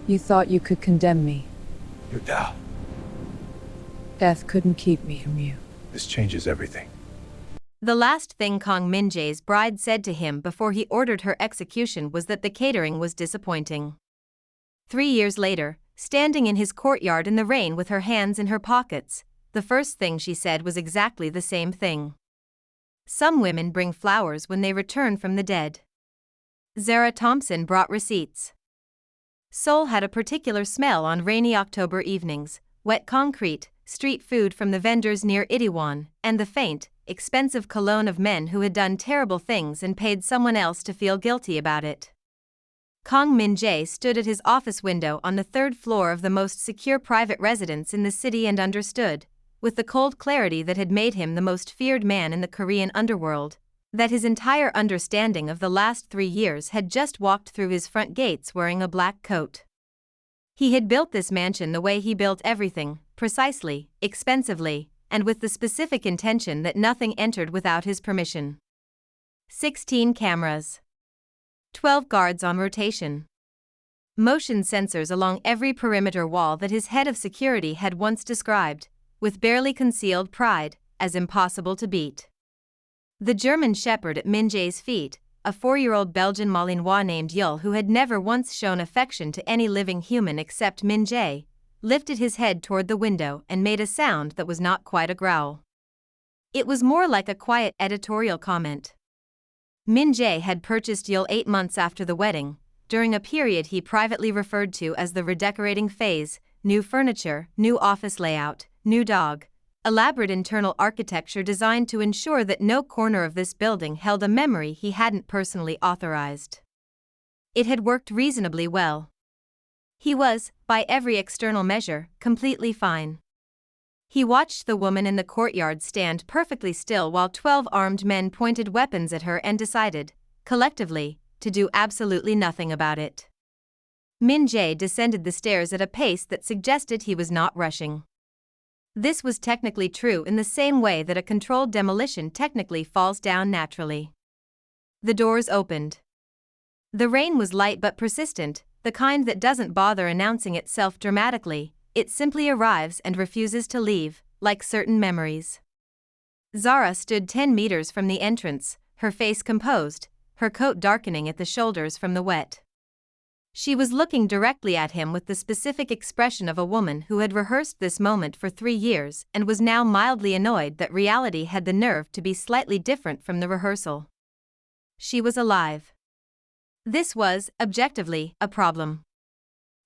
You thought you could condemn me. You doubt. Death couldn't keep me from you. This changes everything. The last thing Kang Min-jae's bride said to him before he ordered her execution was that the catering was disappointing. 3 years later, standing in his courtyard in the rain with her hands in her pockets, the first thing she said was exactly the same thing. Some women bring flowers when they return from the dead. Zara Thompson brought receipts. Seoul had a particular smell on rainy October evenings: wet concrete, street food from the vendors near Itaewon, and the faint, expensive cologne of men who had done terrible things and paid someone else to feel guilty about it. Kang Min-jae stood at his office window on the 3rd floor of the most secure private residence in the city and understood, with the cold clarity that had made him the most feared man in the Korean underworld, that his entire understanding of the last 3 years had just walked through his front gates wearing a black coat. He had built this mansion the way he built everything, precisely, expensively, and with the specific intention that nothing entered without his permission. 16 cameras. 12 guards on rotation. Motion sensors along every perimeter wall that his head of security had once described, with barely concealed pride, as impossible to beat. The German shepherd at Min-jae's feet, a 4-year-old Belgian Malinois named Yul who had never once shown affection to any living human except Min-jae, lifted his head toward the window and made a sound that was not quite a growl. It was more like a quiet editorial comment. Min-jae had purchased Yul 8 months after the wedding, during a period he privately referred to as the redecorating phase: new furniture, new office layout, new dog, elaborate internal architecture designed to ensure that no corner of this building held a memory he hadn't personally authorized. It had worked reasonably well. He was, by every external measure, completely fine. He watched the woman in the courtyard stand perfectly still while 12 armed men pointed weapons at her and decided, collectively, to do absolutely nothing about it. Min-jae descended the stairs at a pace that suggested he was not rushing. This was technically true in the same way that a controlled demolition technically falls down naturally. The doors opened. The rain was light but persistent, the kind that doesn't bother announcing itself dramatically. It simply arrives and refuses to leave, like certain memories. Zara stood 10 meters from the entrance, her face composed, her coat darkening at the shoulders from the wet. She was looking directly at him with the specific expression of a woman who had rehearsed this moment for 3 years and was now mildly annoyed that reality had the nerve to be slightly different from the rehearsal. She was alive. This was, objectively, a problem.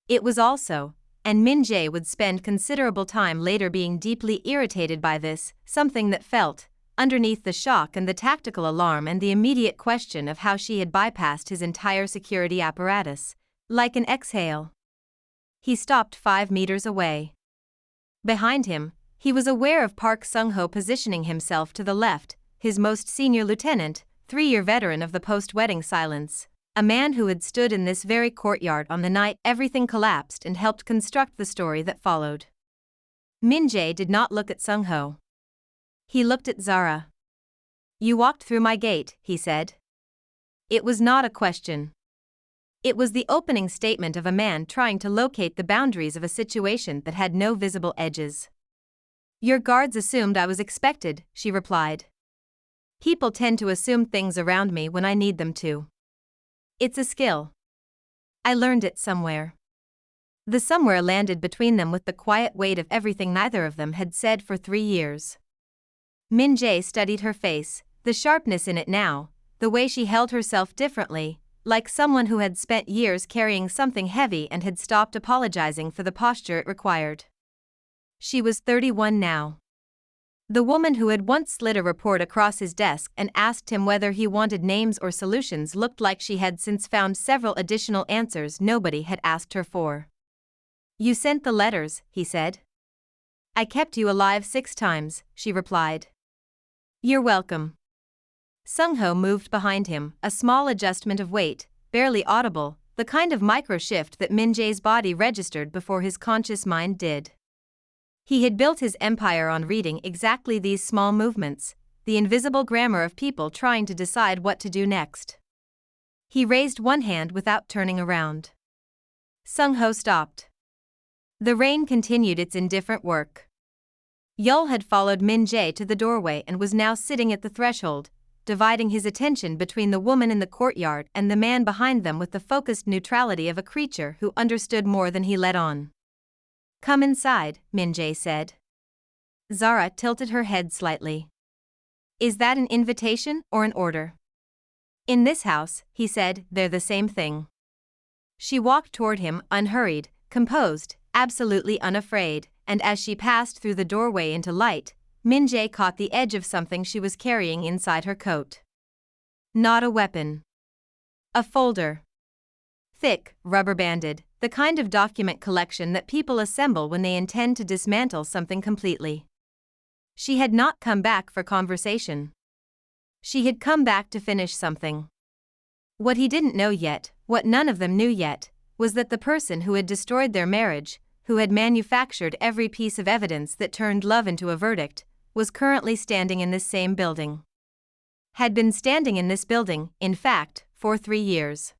It was also, and Min-jae would spend considerable time later being deeply irritated by this, something that felt, underneath the shock and the tactical alarm and the immediate question of how she had bypassed his entire security apparatus, like an exhale. He stopped 5 meters away. Behind him, he was aware of Park Sung-ho positioning himself to the left, his most senior lieutenant, 3-year veteran of the post-wedding silence, a man who had stood in this very courtyard on the night everything collapsed and helped construct the story that followed. Min-jae did not look at Sung-ho. He looked at Zara. "You walked through my gate," he said. It was not a question. It was the opening statement of a man trying to locate the boundaries of a situation that had no visible edges. "Your guards assumed I was expected," she replied. "People tend to assume things around me when I need them to. It's a skill. I learned it somewhere." The somewhere landed between them with the quiet weight of everything neither of them had said for 3 years. Min-jae studied her face, the sharpness in it now, the way she held herself differently, like someone who had spent years carrying something heavy and had stopped apologizing for the posture it required. She was 31 now. The woman who had once slid a report across his desk and asked him whether he wanted names or solutions looked like she had since found several additional answers nobody had asked her for. "You sent the letters," he said. "I kept you alive 6 times, she replied. "You're welcome." Sung-ho moved behind him, a small adjustment of weight, barely audible, the kind of micro-shift that Min-jae's body registered before his conscious mind did. He had built his empire on reading exactly these small movements, the invisible grammar of people trying to decide what to do next. He raised one hand without turning around. Sung-ho stopped. The rain continued its indifferent work. Yul had followed Min-jae to the doorway and was now sitting at the threshold, dividing his attention between the woman in the courtyard and the man behind them with the focused neutrality of a creature who understood more than he let on. "Come inside," Min-jae said. Zara tilted her head slightly. "Is that an invitation or an order?" "In this house," he said, "they're the same thing." She walked toward him, unhurried, composed, absolutely unafraid, and as she passed through the doorway into light, Min-jae caught the edge of something she was carrying inside her coat. Not a weapon. A folder. Thick, rubber-banded, the kind of document collection that people assemble when they intend to dismantle something completely. She had not come back for conversation. She had come back to finish something. What he didn't know yet, what none of them knew yet, was that the person who had destroyed their marriage, who had manufactured every piece of evidence that turned love into a verdict, was currently standing in this same building. Had been standing in this building, in fact, for 3 years.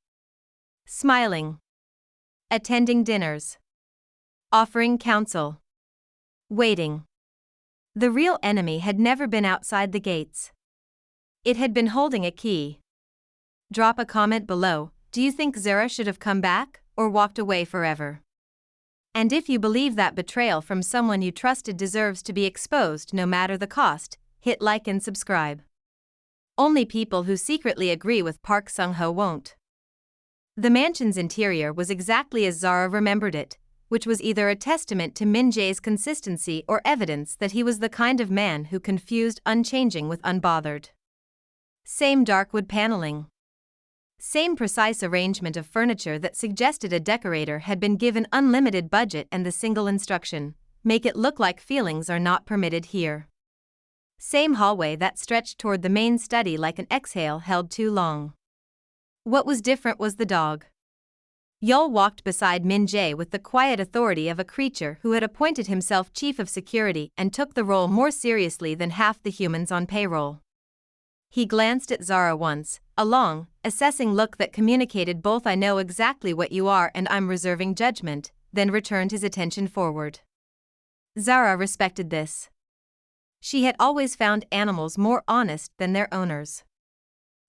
Smiling. Attending dinners. Offering counsel. Waiting. The real enemy had never been outside the gates. It had been holding a key. Drop a comment below. Do you think Zara should have come back, or walked away forever? And if you believe that betrayal from someone you trusted deserves to be exposed no matter the cost, hit like and subscribe. Only people who secretly agree with Park Sung-ho won't. The mansion's interior was exactly as Zara remembered it, which was either a testament to Min-jae's consistency or evidence that he was the kind of man who confused unchanging with unbothered. Same dark wood paneling. Same precise arrangement of furniture that suggested a decorator had been given unlimited budget and the single instruction, make it look like feelings are not permitted here. Same hallway that stretched toward the main study like an exhale held too long. What was different was the dog. Yul walked beside Min-jae with the quiet authority of a creature who had appointed himself chief of security and took the role more seriously than half the humans on payroll. He glanced at Zara once, a long, assessing look that communicated both "I know exactly what you are" and "I'm reserving judgment," then returned his attention forward. Zara respected this. She had always found animals more honest than their owners.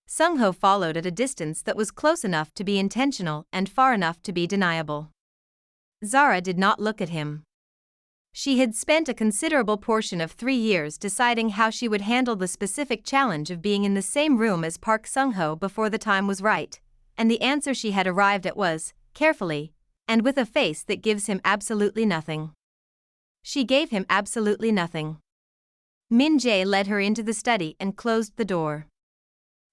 Sung-ho followed at a distance that was close enough to be intentional and far enough to be deniable. Zara did not look at him. She had spent a considerable portion of 3 years deciding how she would handle the specific challenge of being in the same room as Park Sung-ho before the time was right, and the answer she had arrived at was, carefully, and with a face that gives him absolutely nothing. She gave him absolutely nothing. Min-jae led her into the study and closed the door.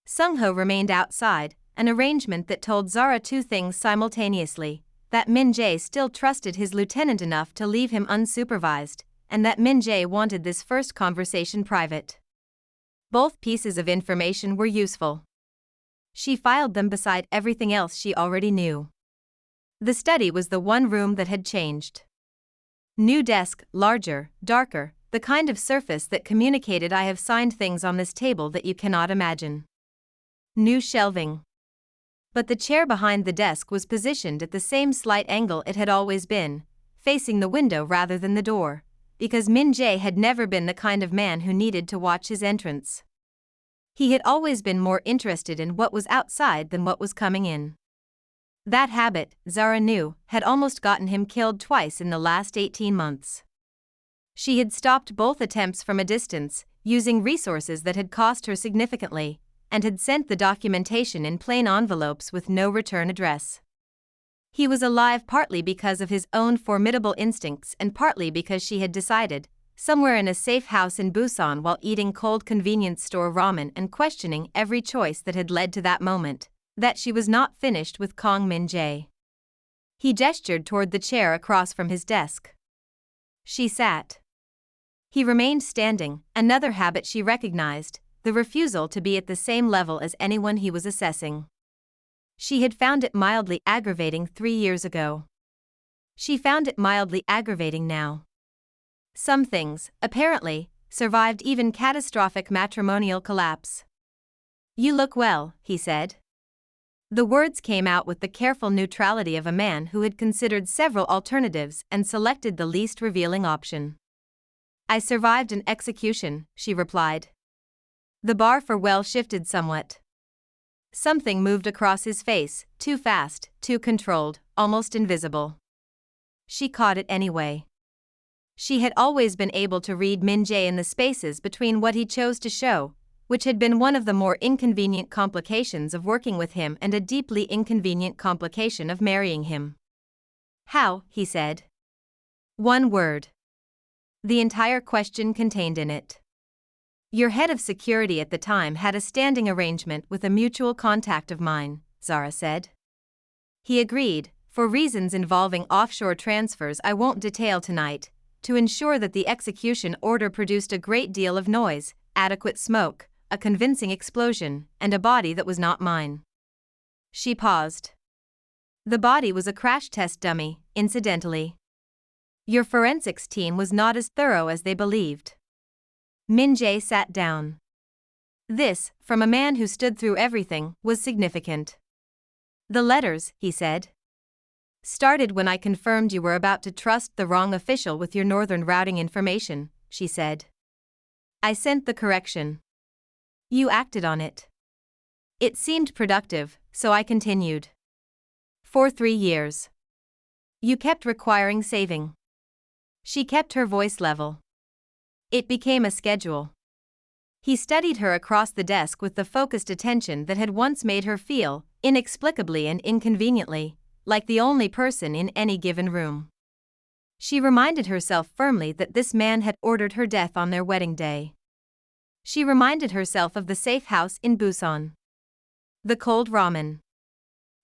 Sung-ho remained outside, an arrangement that told Zara 2 things simultaneously: that Min-jae still trusted his lieutenant enough to leave him unsupervised, and that Min-jae wanted this first conversation private. Both pieces of information were useful. She filed them beside everything else she already knew. The study was the one room that had changed. New desk, larger, darker, the kind of surface that communicated "I have signed things on this table that you cannot imagine." New shelving. But the chair behind the desk was positioned at the same slight angle it had always been, facing the window rather than the door, because Min-jae had never been the kind of man who needed to watch his entrance. He had always been more interested in what was outside than what was coming in. That habit, Zara knew, had almost gotten him killed twice in the last 18 months. She had stopped both attempts from a distance, using resources that had cost her significantly, and had sent the documentation in plain envelopes with no return address. He was alive partly because of his own formidable instincts and partly because she had decided, somewhere in a safe house in Busan while eating cold convenience store ramen and questioning every choice that had led to that moment, that she was not finished with Kang Min-jae. He gestured toward the chair across from his desk. She sat. He remained standing, another habit she recognized, the refusal to be at the same level as anyone he was assessing. She had found it mildly aggravating 3 years ago. She found it mildly aggravating now. Some things, apparently, survived even catastrophic matrimonial collapse. "You look well," he said. The words came out with the careful neutrality of a man who had considered several alternatives and selected the least revealing option. I survived an execution, she replied. The bar for well shifted somewhat. Something moved across his face, too fast, too controlled, almost invisible. She caught it anyway. She had always been able to read Min-jae in the spaces between what he chose to show, which had been one of the more inconvenient complications of working with him and a deeply inconvenient complication of marrying him. How, he said. One word. The entire question contained in it. Your head of security at the time had a standing arrangement with a mutual contact of mine, Zara said. He agreed, for reasons involving offshore transfers I won't detail tonight, to ensure that the execution order produced a great deal of noise, adequate smoke, a convincing explosion, and a body that was not mine. She paused. The body was a crash test dummy, incidentally. Your forensics team was not as thorough as they believed. Min-jae sat down. This, from a man who stood through everything, was significant. The letters, he said, started when I confirmed you were about to trust the wrong official with your northern routing information, she said. I sent the correction. You acted on it. It seemed productive, so I continued. For 3 years. You kept requiring saving. She kept her voice level. It became a schedule. He studied her across the desk with the focused attention that had once made her feel, inexplicably and inconveniently, like the only person in any given room. She reminded herself firmly that this man had ordered her death on their wedding day. She reminded herself of the safe house in Busan. The cold ramen.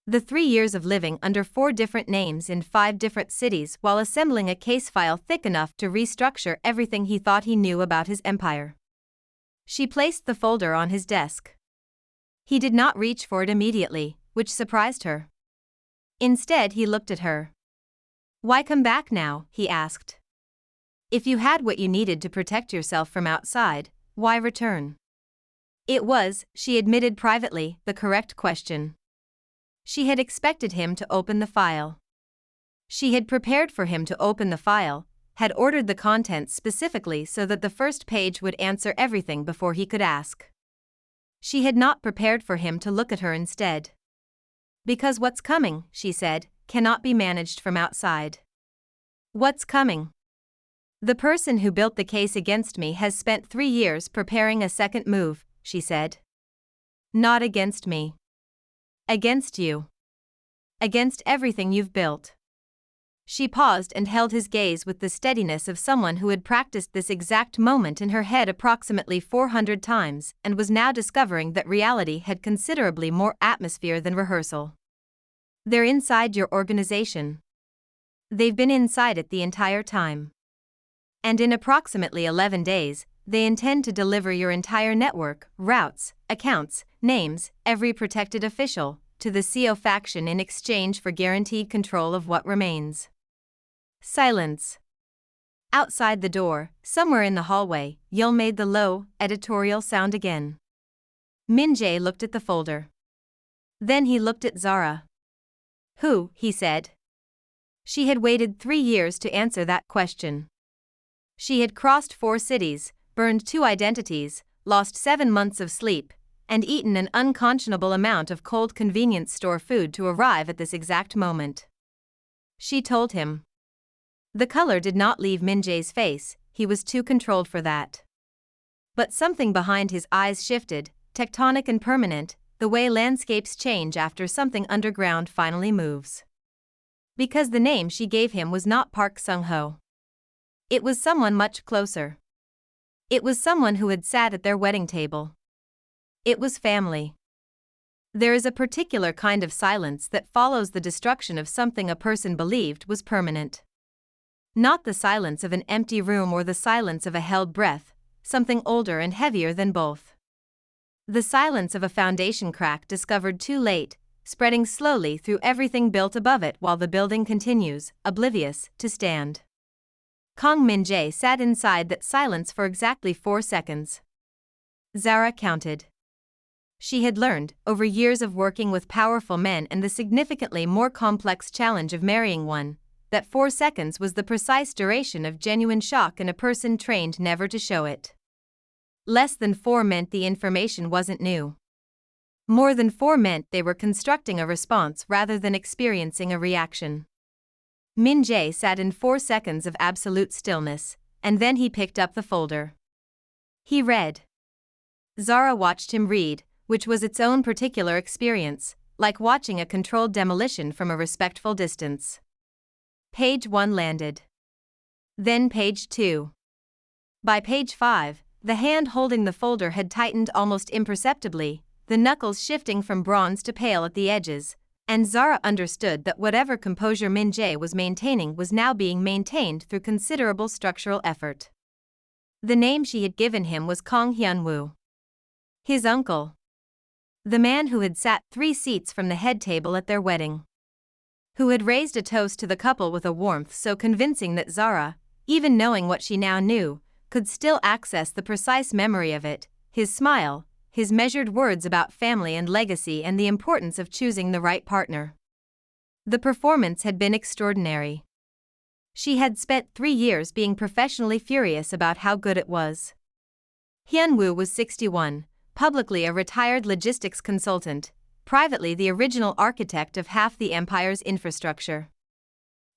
The 3 years of living under 4 different names in 5 different cities while assembling a case file thick enough to restructure everything he thought he knew about his empire. She placed the folder on his desk. He did not reach for it immediately, which surprised her. Instead, he looked at her. Why come back now, he asked. If you had what you needed to protect yourself from outside, why return? It was, she admitted privately, the correct question. She had expected him to open the file. She had prepared for him to open the file, had ordered the contents specifically so that the first page would answer everything before he could ask. She had not prepared for him to look at her instead. Because what's coming, she said, cannot be managed from outside. What's coming? The person who built the case against me has spent 3 years preparing a second move, she said. Not against me. Against you. Against everything you've built. She paused and held his gaze with the steadiness of someone who had practiced this exact moment in her head approximately 400 times and was now discovering that reality had considerably more atmosphere than rehearsal. They're inside your organization. They've been inside it the entire time. And in approximately 11 days, they intend to deliver your entire network, routes, accounts, names, every protected official, to the CO faction in exchange for guaranteed control of what remains. Silence. Outside the door, somewhere in the hallway, Yul made the low, editorial sound again. Min-jae looked at the folder. Then he looked at Zara. Who, he said. She had waited 3 years to answer that question. She had crossed 4 cities, burned 2 identities, lost 7 months of sleep, and eaten an unconscionable amount of cold convenience store food to arrive at this exact moment. She told him. The color did not leave Min-jae's face, he was too controlled for that. But something behind his eyes shifted, tectonic and permanent, the way landscapes change after something underground finally moves. Because the name she gave him was not Park Sung-ho. It was someone much closer. It was someone who had sat at their wedding table. It was family. There is a particular kind of silence that follows the destruction of something a person believed was permanent. Not the silence of an empty room or the silence of a held breath, something older and heavier than both. The silence of a foundation crack discovered too late, spreading slowly through everything built above it while the building continues, oblivious, to stand. Kang Min-jae sat inside that silence for exactly 4 seconds. Zara counted. She had learned, over years of working with powerful men and the significantly more complex challenge of marrying one, that 4 seconds was the precise duration of genuine shock in a person trained never to show it. Less than 4 meant the information wasn't new. More than 4 meant they were constructing a response rather than experiencing a reaction. Min-jae sat in 4 seconds of absolute stillness, and then he picked up the folder. He read. Zara watched him read, which was its own particular experience, like watching a controlled demolition from a respectful distance. Page 1 landed. Then page 2. By page 5, the hand holding the folder had tightened almost imperceptibly, the knuckles shifting from bronze to pale at the edges, and Zara understood that whatever composure Min-jae was maintaining was now being maintained through considerable structural effort. The name she had given him was Kang Hyun-woo. His uncle. The man who had sat 3 seats from the head table at their wedding. Who had raised a toast to the couple with a warmth so convincing that Zara, even knowing what she now knew, could still access the precise memory of it, his smile, his measured words about family and legacy and the importance of choosing the right partner. The performance had been extraordinary. She had spent 3 years being professionally furious about how good it was. Hyun-woo was 61, publicly a retired logistics consultant, privately the original architect of half the empire's infrastructure.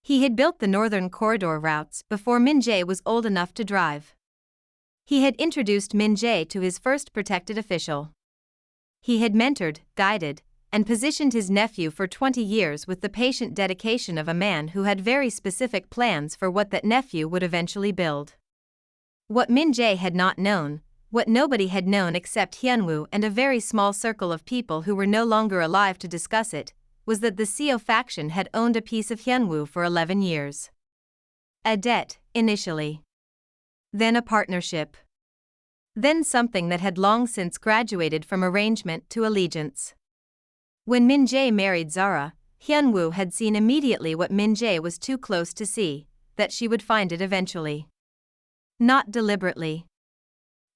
He had built the northern corridor routes before Min-jae was old enough to drive. He had introduced Min-jae to his first protected official. He had mentored, guided, and positioned his nephew for 20 years with the patient dedication of a man who had very specific plans for what that nephew would eventually build. What Min-jae had not known, what nobody had known except Hyun-woo and a very small circle of people who were no longer alive to discuss it, was that the Seo faction had owned a piece of Hyun-woo for 11 years. A debt, initially. Then a partnership. Then something that had long since graduated from arrangement to allegiance. When Min-jae married Zara, Hyun-woo had seen immediately what Min-jae was too close to see, that she would find it eventually. Not deliberately.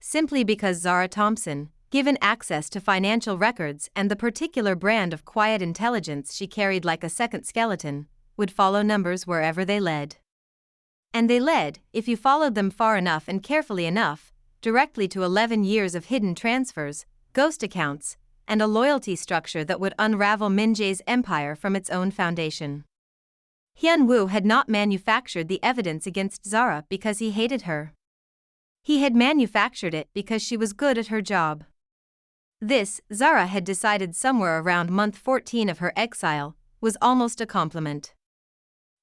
Simply because Zara Thompson, given access to financial records and the particular brand of quiet intelligence she carried like a second skeleton, would follow numbers wherever they led. And they led, if you followed them far enough and carefully enough, directly to 11 years of hidden transfers, ghost accounts, and a loyalty structure that would unravel Min-jae's empire from its own foundation. Hyun-woo had not manufactured the evidence against Zara because he hated her. He had manufactured it because she was good at her job. This, Zara had decided somewhere around month 14 of her exile, was almost a compliment.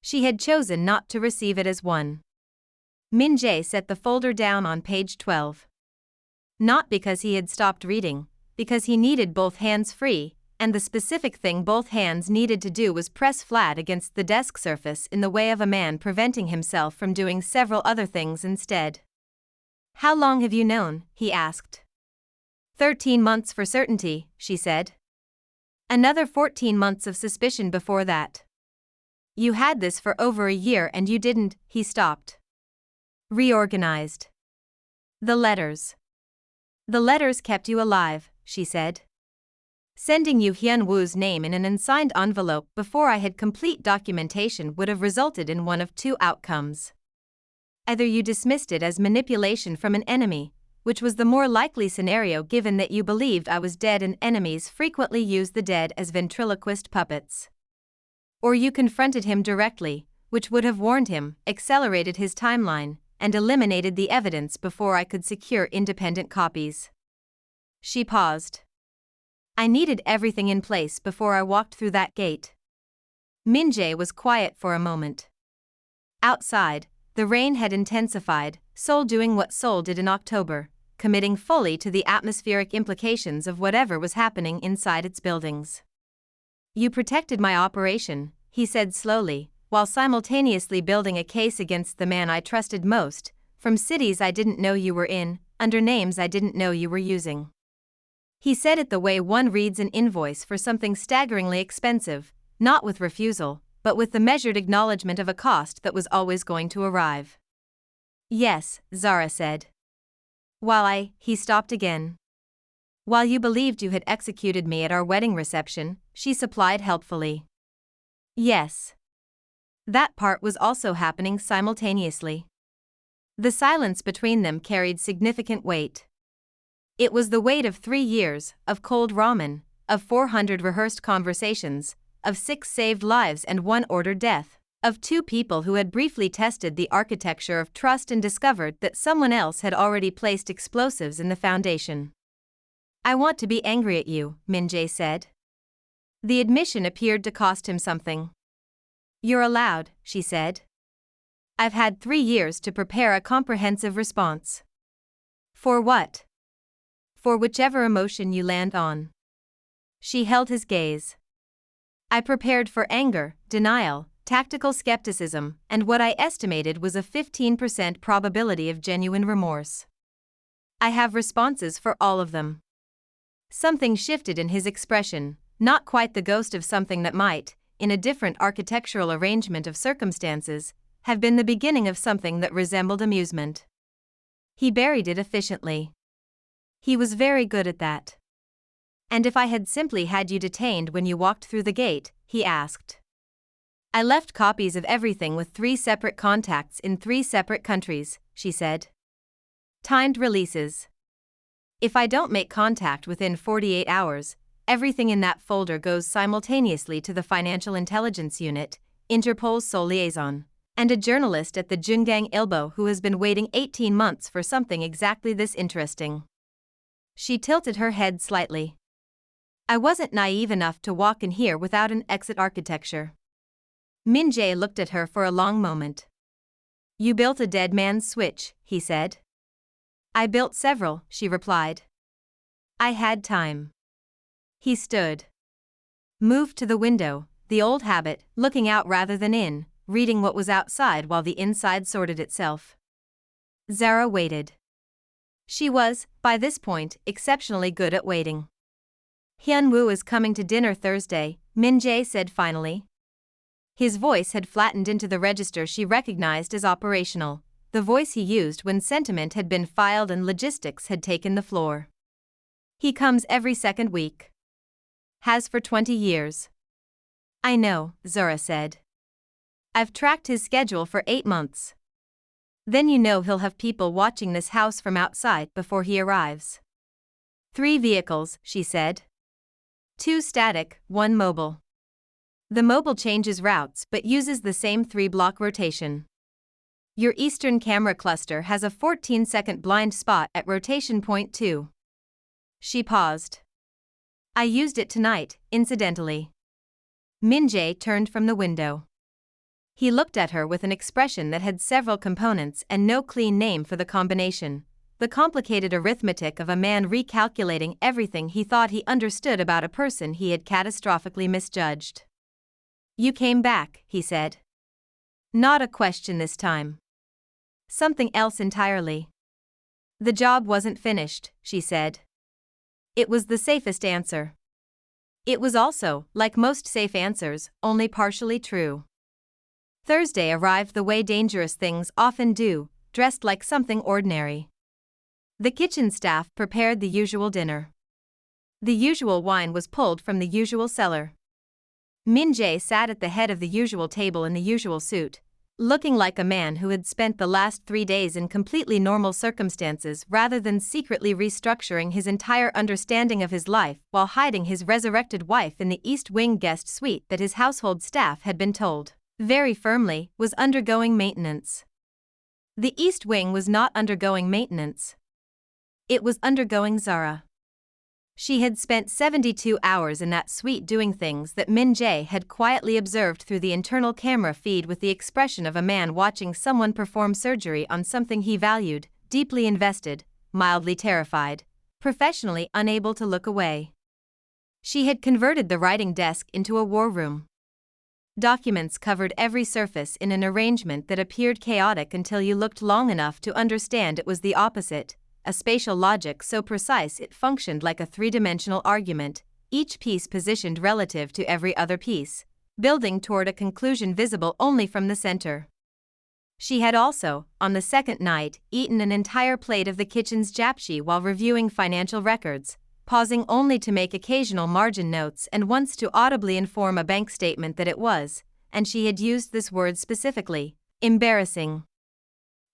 She had chosen not to receive it as one. Min-jae set the folder down on page 12. Not because he had stopped reading, because he needed both hands free, and the specific thing both hands needed to do was press flat against the desk surface in the way of a man preventing himself from doing several other things instead. How long have you known? He asked. 13 months for certainty, she said. Another 14 months of suspicion before that. You had this for over a year and you didn't, he stopped. Reorganized. The letters. The letters kept you alive, she said. Sending you Hyun-woo's name in an unsigned envelope before I had complete documentation would have resulted in one of 2 outcomes. Either you dismissed it as manipulation from an enemy, which was the more likely scenario given that you believed I was dead and enemies frequently use the dead as ventriloquist puppets. Or you confronted him directly, which would have warned him, accelerated his timeline, and eliminated the evidence before I could secure independent copies. She paused. I needed everything in place before I walked through that gate. Min-jae was quiet for a moment. Outside, the rain had intensified, Seoul doing what Seoul did in October, committing fully to the atmospheric implications of whatever was happening inside its buildings. You protected my operation, he said slowly, while simultaneously building a case against the man I trusted most, from cities I didn't know you were in, under names I didn't know you were using. He said it the way one reads an invoice for something staggeringly expensive, not with refusal, but with the measured acknowledgement of a cost that was always going to arrive. Yes, Zara said. While he stopped again. While you believed you had executed me at our wedding reception, she supplied helpfully. Yes. That part was also happening simultaneously. The silence between them carried significant weight. It was the weight of 3 years, of cold ramen, of 400 rehearsed conversations, of 6 saved lives and 1 ordered death, of 2 people who had briefly tested the architecture of trust and discovered that someone else had already placed explosives in the foundation. I want to be angry at you, Min-jae said. The admission appeared to cost him something. You're allowed, she said. I've had 3 years to prepare a comprehensive response. For what? For whichever emotion you land on. She held his gaze. I prepared for anger, denial, tactical skepticism, and what I estimated was a 15% probability of genuine remorse. I have responses for all of them. Something shifted in his expression, not quite the ghost of something that might, in a different architectural arrangement of circumstances, have been the beginning of something that resembled amusement. He buried it efficiently. He was very good at that. And if I had simply had you detained when you walked through the gate, he asked. I left copies of everything with 3 separate contacts in 3 separate countries, she said. Timed releases. If I don't make contact within 48 hours, everything in that folder goes simultaneously to the Financial Intelligence Unit, Interpol's sole liaison, and a journalist at the Jungang Ilbo who has been waiting 18 months for something exactly this interesting. She tilted her head slightly. I wasn't naive enough to walk in here without an exit architecture. Min-jae looked at her for a long moment. You built a dead man's switch, he said. I built several, she replied. I had time. He stood. Moved to the window, the old habit, looking out rather than in, reading what was outside while the inside sorted itself. Zara waited. She was, by this point, exceptionally good at waiting. Hyun-woo is coming to dinner Thursday, Min-jae said finally. His voice had flattened into the register she recognized as operational, the voice he used when sentiment had been filed and logistics had taken the floor. He comes every second week. Has for 20 years. I know, Zara said. I've tracked his schedule for 8 months. Then you know he'll have people watching this house from outside before he arrives. 3 vehicles, she said. 2 static, 1 mobile. The mobile changes routes but uses the same 3-block rotation. Your eastern camera cluster has a 14-second blind spot at rotation point 2. She paused. I used it tonight, incidentally. Min-jae turned from the window. He looked at her with an expression that had several components and no clean name for the combination, the complicated arithmetic of a man recalculating everything he thought he understood about a person he had catastrophically misjudged. You came back, he said. Not a question this time. Something else entirely. The job wasn't finished, she said. It was the safest answer. It was also, like most safe answers, only partially true. Thursday arrived the way dangerous things often do, dressed like something ordinary. The kitchen staff prepared the usual dinner. The usual wine was pulled from the usual cellar. Min-jae sat at the head of the usual table in the usual suit, looking like a man who had spent the last 3 days in completely normal circumstances rather than secretly restructuring his entire understanding of his life while hiding his resurrected wife in the East Wing guest suite that his household staff had been told, very firmly, was undergoing maintenance. The East Wing was not undergoing maintenance. It was undergoing Zara. She had spent 72 hours in that suite doing things that Min-jae had quietly observed through the internal camera feed with the expression of a man watching someone perform surgery on something he valued, deeply invested, mildly terrified, professionally unable to look away. She had converted the writing desk into a war room. Documents covered every surface in an arrangement that appeared chaotic until you looked long enough to understand it was the opposite. A spatial logic so precise it functioned like a 3-dimensional argument, each piece positioned relative to every other piece, building toward a conclusion visible only from the center. She had also, on the second night, eaten an entire plate of the kitchen's japchae while reviewing financial records, pausing only to make occasional margin notes and once to audibly inform a bank statement that it was, and she had used this word specifically, embarrassing.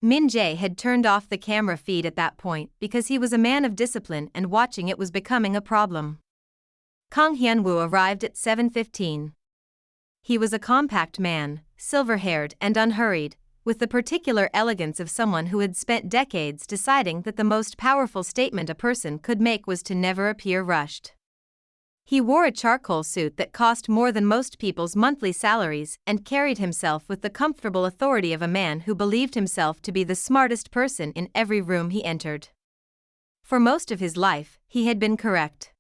Min-jae had turned off the camera feed at that point because he was a man of discipline and watching it was becoming a problem. Kang Hyun-woo arrived at 7:15. He was a compact man, silver-haired and unhurried, with the particular elegance of someone who had spent decades deciding that the most powerful statement a person could make was to never appear rushed. He wore a charcoal suit that cost more than most people's monthly salaries and carried himself with the comfortable authority of a man who believed himself to be the smartest person in every room he entered. For most of his life, he had been correct.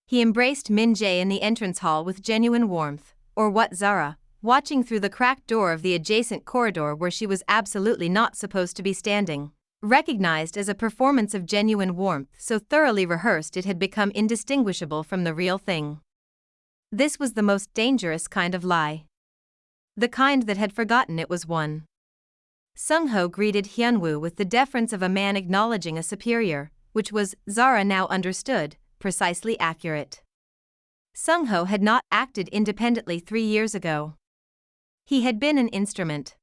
He embraced Min-jae in the entrance hall with genuine warmth, or what Zara, watching through the cracked door of the adjacent corridor where she was absolutely not supposed to be standing, recognized as a performance of genuine warmth so thoroughly rehearsed it had become indistinguishable from the real thing. This was the most dangerous kind of lie. The kind that had forgotten it was one. Sung-ho greeted Hyun-woo with the deference of a man acknowledging a superior, which was, Zara now understood, precisely accurate. Sung-ho had not acted independently 3 years ago. He had been an instrument.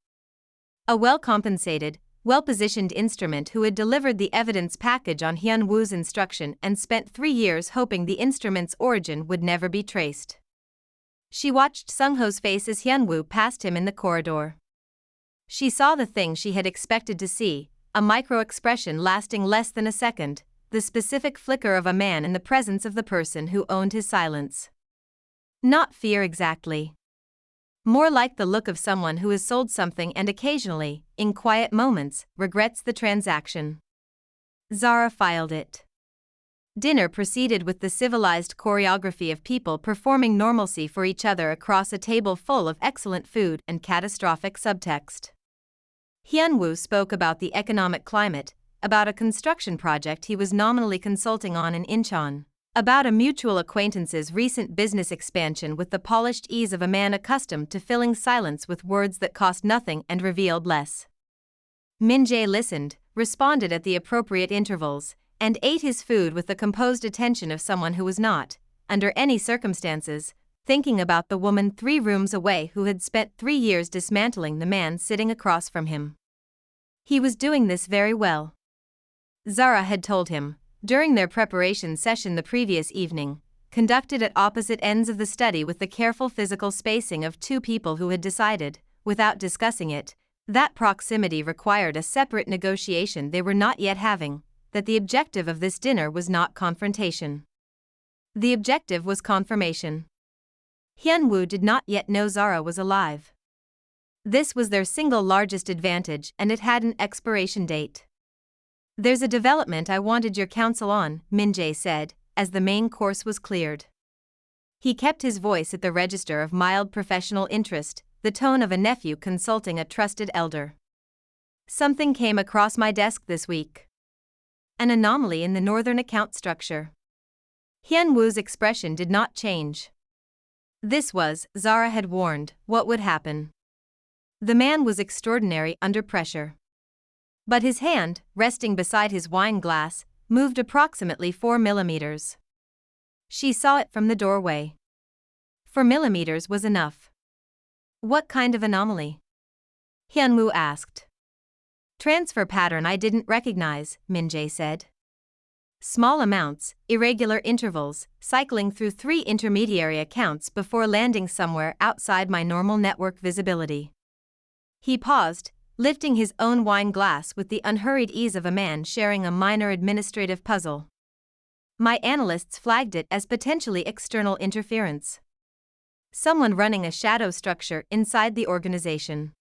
A well-compensated, well-positioned instrument who had delivered the evidence package on Hyun-woo's instruction and spent 3 years hoping the instrument's origin would never be traced. She watched Sung-ho's face as Hyun-woo passed him in the corridor. She saw the thing she had expected to see, a micro-expression lasting less than a second, the specific flicker of a man in the presence of the person who owned his silence. Not fear exactly. More like the look of someone who has sold something and occasionally, in quiet moments, regrets the transaction. Zara filed it. Dinner proceeded with the civilized choreography of people performing normalcy for each other across a table full of excellent food and catastrophic subtext. Hyun-woo spoke about the economic climate, about a construction project he was nominally consulting on in Incheon, about a mutual acquaintance's recent business expansion with the polished ease of a man accustomed to filling silence with words that cost nothing and revealed less. Min-jae listened, responded at the appropriate intervals, and ate his food with the composed attention of someone who was not, under any circumstances, thinking about the woman 3 rooms away who had spent 3 years dismantling the man sitting across from him. He was doing this very well. Zara had told him, during their preparation session the previous evening, conducted at opposite ends of the study with the careful physical spacing of 2 people who had decided, without discussing it, that proximity required a separate negotiation they were not yet having, that the objective of this dinner was not confrontation. The objective was confirmation. Hyun-woo did not yet know Zara was alive. This was their single largest advantage and it had an expiration date. "There's a development I wanted your counsel on," Min-jae said, as the main course was cleared. He kept his voice at the register of mild professional interest, the tone of a nephew consulting a trusted elder. "Something came across my desk this week. An anomaly in the northern account structure." Hyun-woo's expression did not change. This was, Zara had warned, what would happen. The man was extraordinary under pressure. But his hand, resting beside his wine glass, moved approximately 4 millimeters. She saw it from the doorway. 4 millimeters was enough. "What kind of anomaly?" Hyun-woo asked. "Transfer pattern I didn't recognize," Min-jae said. "Small amounts, irregular intervals, cycling through 3 intermediary accounts before landing somewhere outside my normal network visibility." He paused, lifting his own wine glass with the unhurried ease of a man sharing a minor administrative puzzle. "My analysts flagged it as potentially external interference. Someone running a shadow structure inside the organization."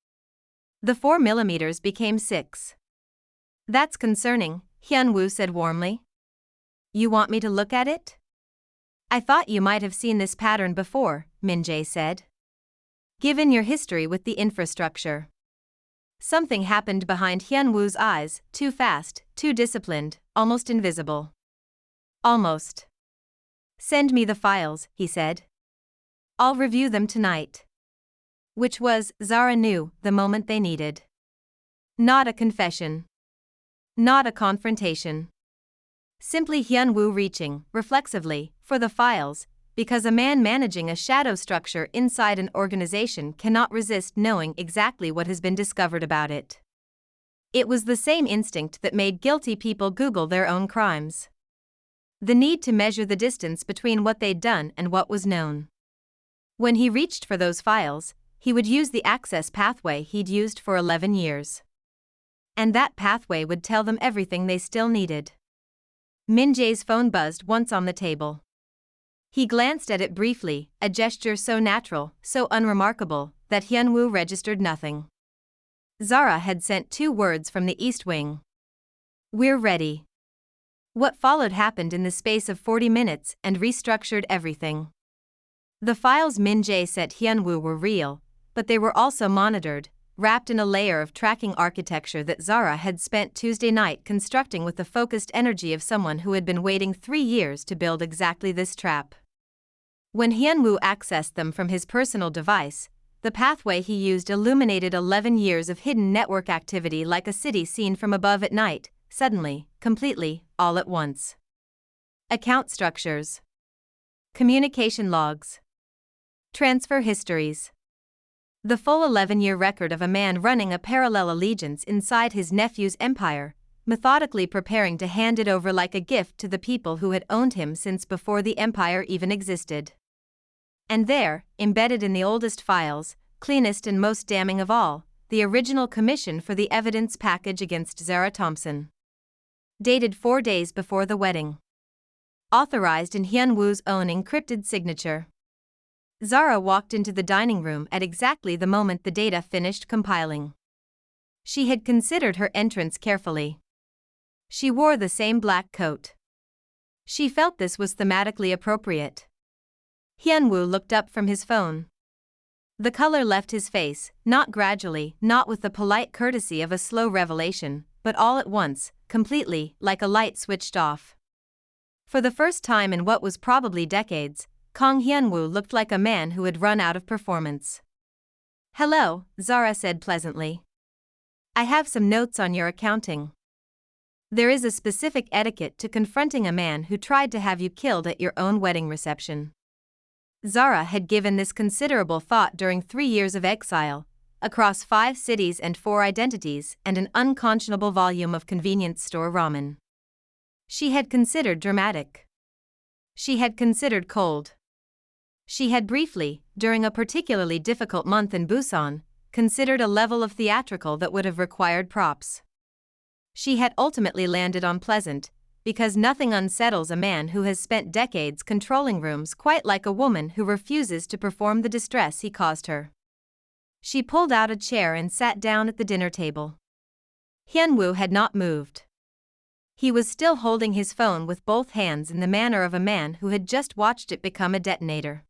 The 4 millimeters became 6. "That's concerning," Hyun-woo said warmly. "You want me to look at it?" "I thought you might have seen this pattern before," Min-jae said. "Given your history with the infrastructure." Something happened behind Hyun-woo's eyes, too fast, too disciplined, almost invisible. "Almost." "Send me the files," he said. "I'll review them tonight." Which was, Zara knew, the moment they needed. Not a confession. Not a confrontation. Simply Hyun-woo reaching, reflexively, for the files, because a man managing a shadow structure inside an organization cannot resist knowing exactly what has been discovered about it. It was the same instinct that made guilty people Google their own crimes. The need to measure the distance between what they'd done and what was known. When he reached for those files, he would use the access pathway he'd used for 11 years. And that pathway would tell them everything they still needed. Min-jae's phone buzzed once on the table. He glanced at it briefly, a gesture so natural, so unremarkable, that Hyun-woo registered nothing. Zara had sent 2 words from the East Wing. "We're ready." What followed happened in the space of 40 minutes and restructured everything. The files Min-jae sent Hyun-woo were real, but they were also monitored, wrapped in a layer of tracking architecture that Zara had spent Tuesday night constructing with the focused energy of someone who had been waiting 3 years to build exactly this trap. When Hyun-woo accessed them from his personal device, the pathway he used illuminated 11 years of hidden network activity like a city seen from above at night, suddenly, completely, all at once. Account structures. Communication logs. Transfer histories. The full 11-year record of a man running a parallel allegiance inside his nephew's empire, methodically preparing to hand it over like a gift to the people who had owned him since before the empire even existed. And there, embedded in the oldest files, cleanest and most damning of all, the original commission for the evidence package against Zara Thompson. Dated 4 days before the wedding. Authorized in Hyun-woo's own encrypted signature. Zara walked into the dining room at exactly the moment the data finished compiling. She had considered her entrance carefully. She wore the same black coat. She felt this was thematically appropriate. Hyun-woo looked up from his phone. The color left his face, not gradually, not with the polite courtesy of a slow revelation, but all at once, completely, like a light switched off. For the first time in what was probably decades, Kang Hyun-woo looked like a man who had run out of performance. "Hello," Zara said pleasantly. "I have some notes on your accounting. There is a specific etiquette to confronting a man who tried to have you killed at your own wedding reception." Zara had given this considerable thought during 3 years of exile, across 5 cities and 4 identities and an unconscionable volume of convenience store ramen. She had considered dramatic. She had considered cold. She had briefly, during a particularly difficult month in Busan, considered a level of theatrical that would have required props. She had ultimately landed on pleasant, because nothing unsettles a man who has spent decades controlling rooms quite like a woman who refuses to perform the distress he caused her. She pulled out a chair and sat down at the dinner table. Hyun-woo had not moved. He was still holding his phone with both hands in the manner of a man who had just watched it become a detonator.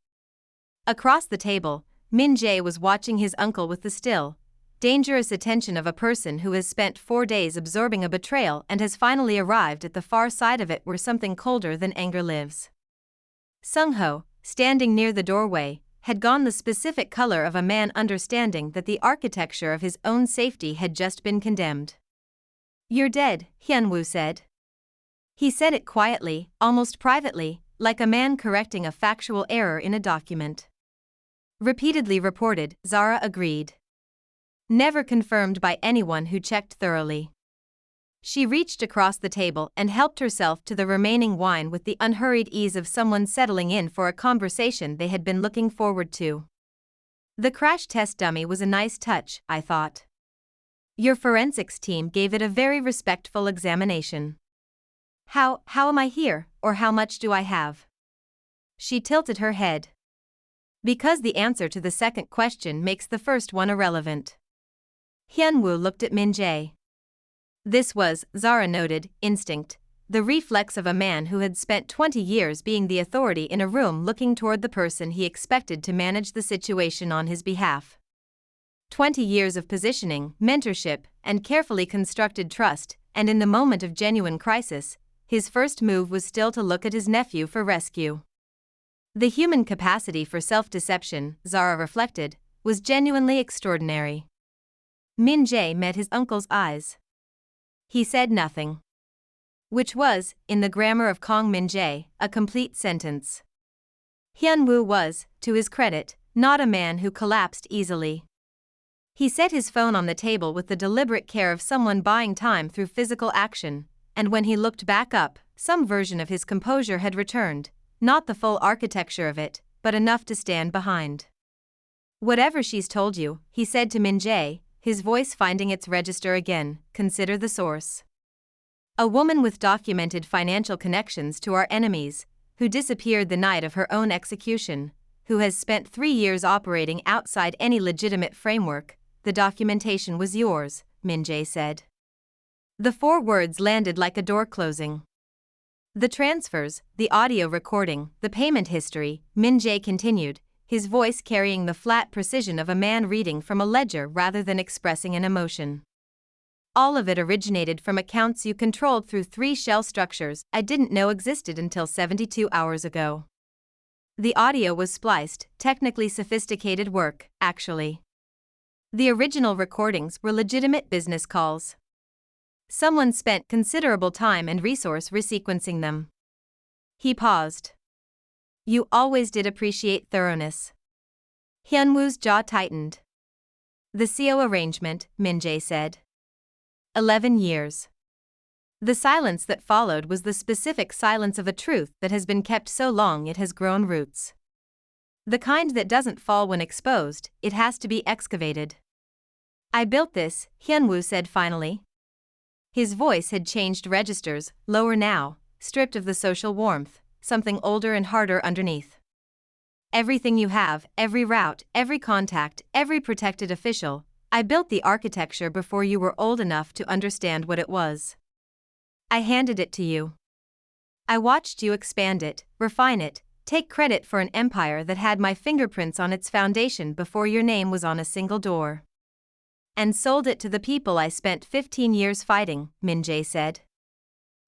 Across the table, Min-jae was watching his uncle with the still, dangerous attention of a person who has spent 4 days absorbing a betrayal and has finally arrived at the far side of it where something colder than anger lives. Sung-ho, standing near the doorway, had gone the specific color of a man understanding that the architecture of his own safety had just been condemned. "You're dead," Hyun-woo said. He said it quietly, almost privately, like a man correcting a factual error in a document. Repeatedly reported, Zara agreed. Never confirmed by anyone who checked thoroughly. She reached across the table and helped herself to the remaining wine with the unhurried ease of someone settling in for a conversation they had been looking forward to. "The crash test dummy was a nice touch," I thought. "Your forensics team gave it a very respectful examination. How am I here, or how much do I have?" She tilted her head. Because the answer to the second question makes the first one irrelevant. Hyun-woo looked at Min-jae. This was, Zara noted, instinct, the reflex of a man who had spent 20 years being the authority in a room looking toward the person he expected to manage the situation on his behalf. 20 years of positioning, mentorship, and carefully constructed trust, and in the moment of genuine crisis, his first move was still to look at his nephew for rescue. The human capacity for self-deception, Zara reflected, was genuinely extraordinary. Min-jae met his uncle's eyes. He said nothing. which was, in the grammar of Kang Min-jae, a complete sentence. Hyun-woo was, to his credit, not a man who collapsed easily. He set his phone on the table with the deliberate care of someone buying time through physical action, and when he looked back up, some version of his composure had returned, not the full architecture of it, but enough to stand behind. "Whatever she's told you," he said to Min-jae, his voice finding its register again, "consider the source. A woman with documented financial connections to our enemies, who disappeared the night of her own execution, who has spent 3 years operating outside any legitimate framework. The documentation was yours," Min-jae said. The 4 words landed like a door closing. "The transfers, the audio recording, the payment history," Min-jae continued, his voice carrying the flat precision of a man reading from a ledger rather than expressing an emotion. "All of it originated from accounts you controlled through 3 shell structures I didn't know existed until 72 hours ago. The audio was spliced, technically sophisticated work, actually. The original recordings were legitimate business calls. Someone spent considerable time and resource resequencing them." He paused. "You always did appreciate thoroughness." Hyun-woo's jaw tightened. "The CO arrangement," Min-jae said. 11 years. The silence that followed was the specific silence of a truth that has been kept so long it has grown roots. The kind that doesn't fall when exposed, it has to be excavated. "I built this," Hyun-woo said finally. His voice had changed registers, lower now, stripped of the social warmth, something older and harder underneath. "Everything you have, every route, every contact, every protected official, I built the architecture before you were old enough to understand what it was. I handed it to you. I watched you expand it, refine it, take credit for an empire that had my fingerprints on its foundation before your name was on a single door. And sold it to the people I spent 15 years fighting," Min-jae said.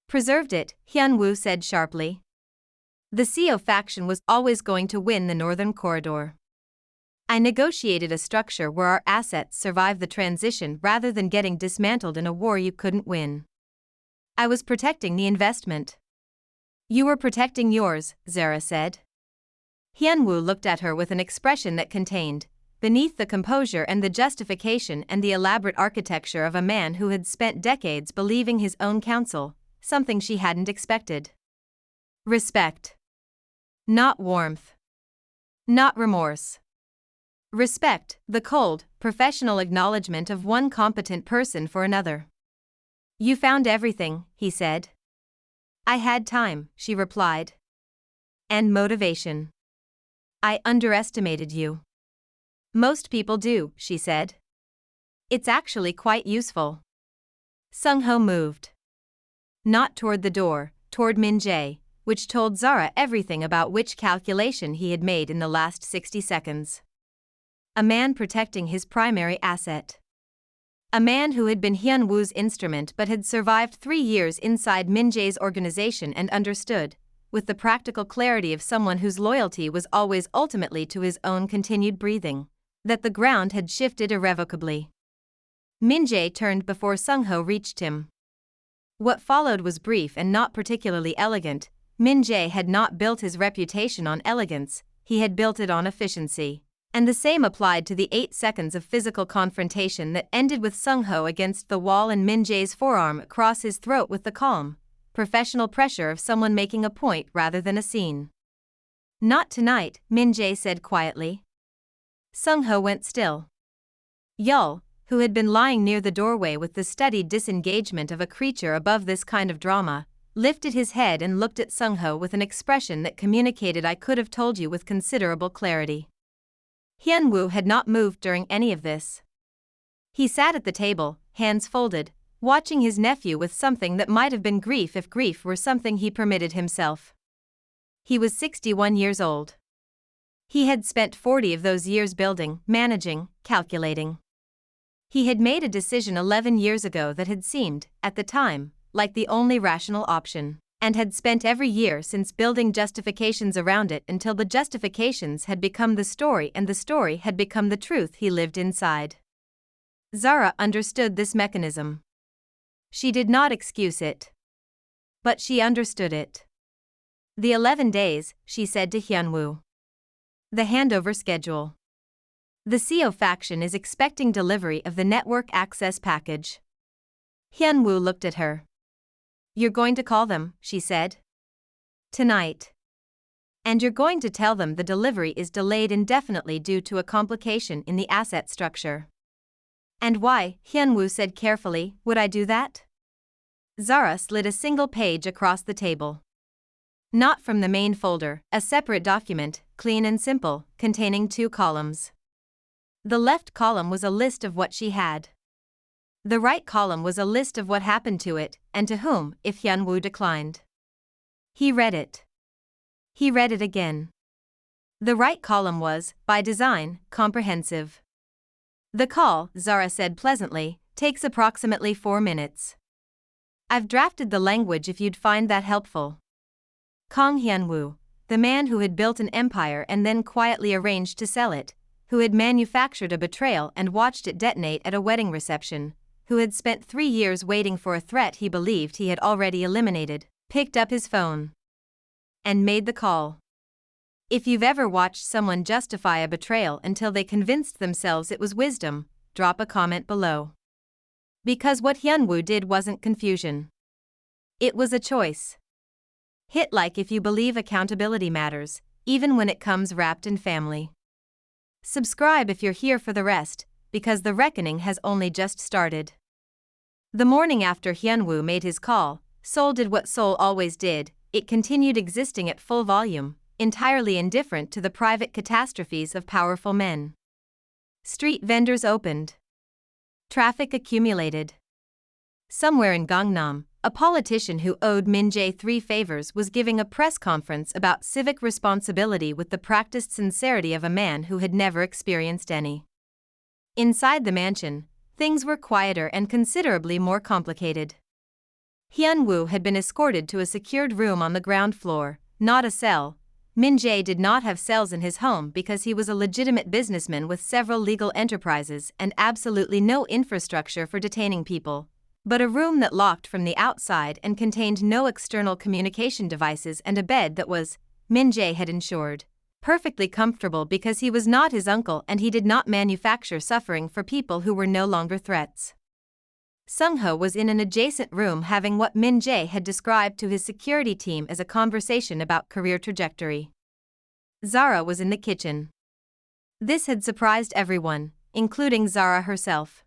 "Preserved it," Hyun-woo said sharply. "The CO faction was always going to win the Northern Corridor. I negotiated a structure where our assets survived the transition rather than getting dismantled in a war you couldn't win. I was protecting the investment." "You were protecting yours," Zara said. Hyun-woo looked at her with an expression that contained, beneath the composure and the justification and the elaborate architecture of a man who had spent decades believing his own counsel, something she hadn't expected. Respect. Not warmth. Not remorse. Respect, the cold, professional acknowledgement of one competent person for another. "You found everything," he said. "I had time," she replied. "And motivation. I underestimated you." "Most people do," she said. "It's actually quite useful." Sung-ho moved. Not toward the door, toward Min-jae, which told Zara everything about which calculation he had made in the last 60 seconds. A man protecting his primary asset. A man who had been Hyun-woo's instrument but had survived 3 years inside Min-jae's organization and understood, with the practical clarity of someone whose loyalty was always ultimately to his own continued breathing, that the ground had shifted irrevocably. Min-jae turned before Sung-ho reached him. What followed was brief and not particularly elegant. Min-jae had not built his reputation on elegance, he had built it on efficiency. And the same applied to the 8 seconds of physical confrontation that ended with Sung-ho against the wall and Min-jae's forearm across his throat with the calm, professional pressure of someone making a point rather than a scene. "Not tonight," Min-jae said quietly. Sung-ho went still. Yul, who had been lying near the doorway with the studied disengagement of a creature above this kind of drama, lifted his head and looked at Sung-ho with an expression that communicated, "I could have told you," with considerable clarity. Hyun-woo had not moved during any of this. He sat at the table, hands folded, watching his nephew with something that might have been grief if grief were something he permitted himself. He was 61 years old. He had spent 40 of those years building, managing, calculating. He had made a decision 11 years ago that had seemed, at the time, like the only rational option, and had spent every year since building justifications around it until the justifications had become the story and the story had become the truth he lived inside. Zara understood this mechanism. She did not excuse it. But she understood it. The 11 days, she said to Hyunwoo. The handover schedule. The CO faction is expecting delivery of the network access package. Hyunwoo looked at her. You're going to call them, she said. Tonight. And you're going to tell them the delivery is delayed indefinitely due to a complication in the asset structure. And why, Hyunwoo said carefully, would I do that? Zara slid a single page across the table. Not from the main folder, a separate document, clean and simple, containing 2 columns. The left column was a list of what she had. The right column was a list of what happened to it, and to whom, if Hyunwoo declined. He read it. He read it again. The right column was, by design, comprehensive. The call, Zara said pleasantly, takes approximately 4 minutes. I've drafted the language if you'd find that helpful. Kang Hyunwoo, the man who had built an empire and then quietly arranged to sell it, who had manufactured a betrayal and watched it detonate at a wedding reception, who had spent 3 years waiting for a threat he believed he had already eliminated, picked up his phone and made the call. If you've ever watched someone justify a betrayal until they convinced themselves it was wisdom, drop a comment below. Because what Hyunwoo did wasn't confusion. It was a choice. Hit like if you believe accountability matters, even when it comes wrapped in family. Subscribe if you're here for the rest, because the reckoning has only just started. The morning after Hyunwoo made his call, Seoul did what Seoul always did. It continued existing at full volume, entirely indifferent to the private catastrophes of powerful men. Street vendors opened. Traffic accumulated. Somewhere in Gangnam, a politician who owed Min-jae 3 favors was giving a press conference about civic responsibility with the practiced sincerity of a man who had never experienced any. Inside the mansion, things were quieter and considerably more complicated. Hyunwoo had been escorted to a secured room on the ground floor, not a cell. Min-jae did not have cells in his home because he was a legitimate businessman with several legal enterprises and absolutely no infrastructure for detaining people, but a room that locked from the outside and contained no external communication devices and a bed that was, Min-jae had ensured, perfectly comfortable because he was not his uncle and he did not manufacture suffering for people who were no longer threats. Sung-ho was in an adjacent room having what Min-jae had described to his security team as a conversation about career trajectory. Zara was in the kitchen. This had surprised everyone, including Zara herself.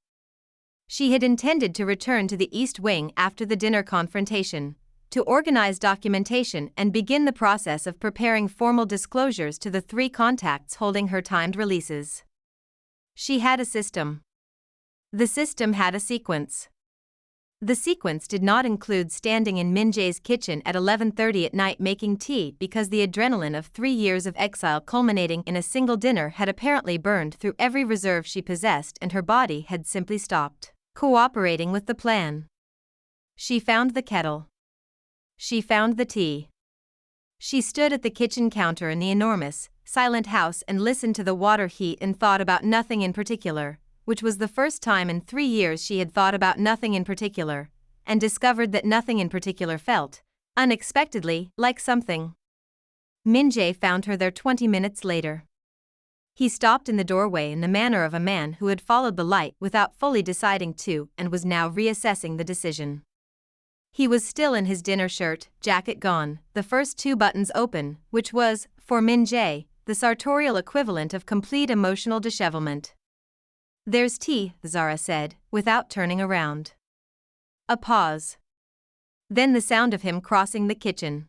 She had intended to return to the East Wing after the dinner confrontation, to organize documentation and begin the process of preparing formal disclosures to the 3 contacts holding her timed releases. She had a system. The system had a sequence. The sequence did not include standing in Min-jae's kitchen at 11:30 at night making tea because the adrenaline of 3 years of exile culminating in a single dinner had apparently burned through every reserve she possessed and her body had simply stopped cooperating with the plan. She found the kettle. She found the tea. She stood at the kitchen counter in the enormous, silent house and listened to the water heat and thought about nothing in particular, which was the first time in 3 years she had thought about nothing in particular, and discovered that nothing in particular felt, unexpectedly, like something. Min-jae found her there 20 minutes later. He stopped in the doorway in the manner of a man who had followed the light without fully deciding to and was now reassessing the decision. He was still in his dinner shirt, jacket gone, the first 2 buttons open, which was, for Min-jae, the sartorial equivalent of complete emotional dishevelment. There's tea, Zara said, without turning around. A pause. Then the sound of him crossing the kitchen.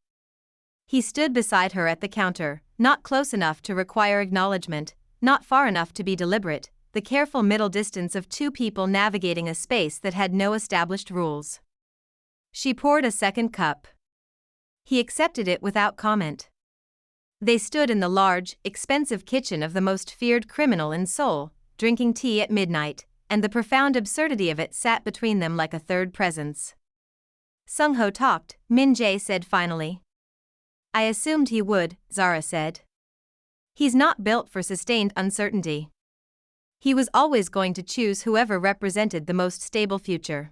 He stood beside her at the counter, not close enough to require acknowledgement, not far enough to be deliberate, the careful middle distance of 2 people navigating a space that had no established rules. She poured a second cup. He accepted it without comment. They stood in the large, expensive kitchen of the most feared criminal in Seoul, drinking tea at midnight, and the profound absurdity of it sat between them like a third presence. Sung-ho talked, Min-jae said finally. I assumed he would, Zara said. He's not built for sustained uncertainty. He was always going to choose whoever represented the most stable future.